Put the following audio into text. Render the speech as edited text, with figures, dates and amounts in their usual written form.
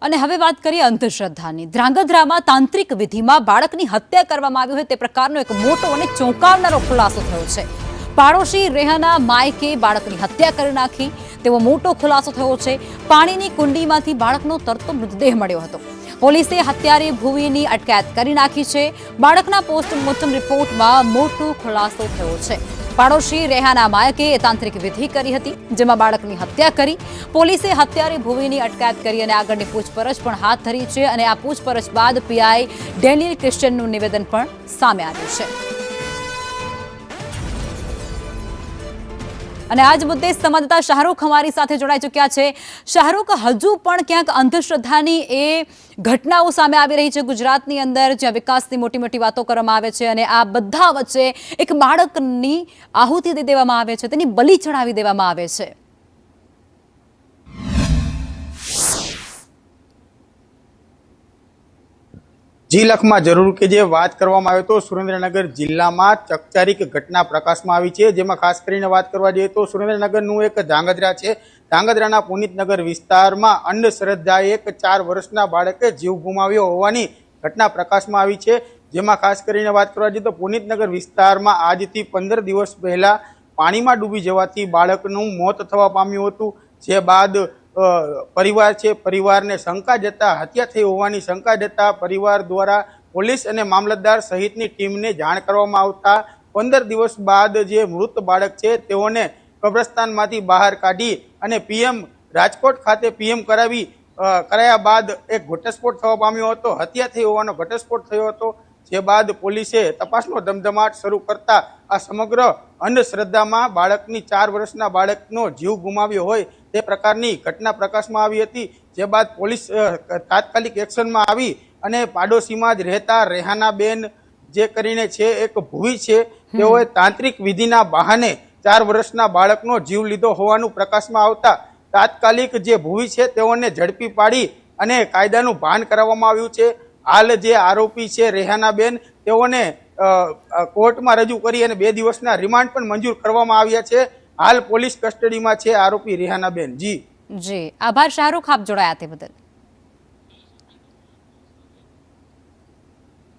અને હવે વાત કરીએ અંધશ્રદ્ધાની। ધ્રાંગધ્રામાં તાંત્રિક વિધિમાં બાળકની હત્યા કરવામાં આવી હોય તે પ્રકારનો એક મોટો અને ચોંકાવનારો ખુલાસો થયો છે। પાડોશી રેહાના માયકે બાળકની હત્યા કરી નાખી તેવો મોટો ખુલાસો થયો છે। પાણીની કુંડીમાંથી બાળકનો તરતો મૃતદેહ મળ્યો હતો। પોલીસે હત્યારે ભુવીની અટકાયત કરી નાખી છે। બાળકના પોસ્ટમોર્ટમ રિપોર્ટમાં મોટો ખુલાસો થયો છે। પાડોશી રેહાના માયકે તાંત્રિક વિધિ કરી હતી જેમાં બાળકની હત્યા કરી। પોલીસે હત્યારે ભુવીની અટકાયત કરી અને આગળની પૂછપરછ પણ હાથ ધરી છે અને આ પૂછપરછ બાદ પીઆઈ ડેનિયલ ક્રિશ્ચિયનનું નિવેદન પણ સામે આવ્યું છે। અને આજ મુદ્દે સંવાદદાતા શાહરૂખ અમારી સાથે જોડાઈ ચૂક્યા છે। શાહરૂખ, હજુ પણ ક્યાંક અંધશ્રદ્ધાની એ ઘટનાઓ સામે આવી રહી છે ગુજરાતની અંદર, જ્યાં વિકાસની મોટી મોટી વાતો કરવામાં આવે છે અને આ બધા વચ્ચે એક બાળકની આહુતિ દઈ દેવામાં આવે છે, તેની બલિ ચડાવી દેવામાં આવે છે। जी लखमा जरूर के जे बात करवामां आवे तो सुरेन्द्रनगर जिल्ला में चकचारिक घटना प्रकाश में आई है, जेमां खास करीने बात करवा जाए तो सुरेन्द्रनगरनुं एक धांगध्रा है। धांगध्राना पुनीतनगर विस्तार में अंधश्रद्धाए एक 4 वर्षना बाळके जीव गुमाव्यो होवानी घटना प्रकाश में आई है। जेमां खास करीने बात करवा जाए तो पुनीतनगर विस्तार में आजथी 15 दिवस पहला पाणी में डूबी जवाथी बाळकनुं मौत थवा पाम्युं हतुं। जे बाद परिवार है, परिवार ने शंका जता हत्या थई होवानी शंका जता परिवार द्वारा पोलीस और मामलतदार सहितनी टीम ने जाण करवामां आवता 15 दिवस बाद जे मृत बाळक छे तेओने कब्रस्तानमांथी बहार काढी अने पीएम राजकोट खाते पीएम कराया बाद एक घटस्फोट थवा पाम्यो हतो। हत्या थई होवानो घटस्फोट थयो हतो। जे बाद पोलीसे तपासनो धमधमाट शरू करता आ समग्र अंधश्रद्धामां बाळकनी 4 वर्षना बाळकनो जीव गुमाव्यो होय ते प्रकारनी घटना प्रकाश में आई थी। जे बाद पोलीस तात्कालिक एक्शन में आई अने पाडोशी में ज रहता रेहानाबेन जे करीने छे एक भूवी छे तेओए तांत्रिक विधिना बहाने 4 वर्षना बाळकनो जीव लीधो होवानुं प्रकाश में आवता तात्कालिक जे भूवी छे तेओने झड़पी पाड़ी अने कायदानुं भान कराववामां आव्युं छे। हाल जे आरोपी छे रेहानाबेन तेओने कोर्ट में रजू करी अने 2 दिवसना रिमांड पण मंजूर करवामां आव्या छे। हाल पोलीस कस्टडी में छे आरोपी रेहानाबेन। जी आभार शाहरुख, आप जोड़ाया ते बदल।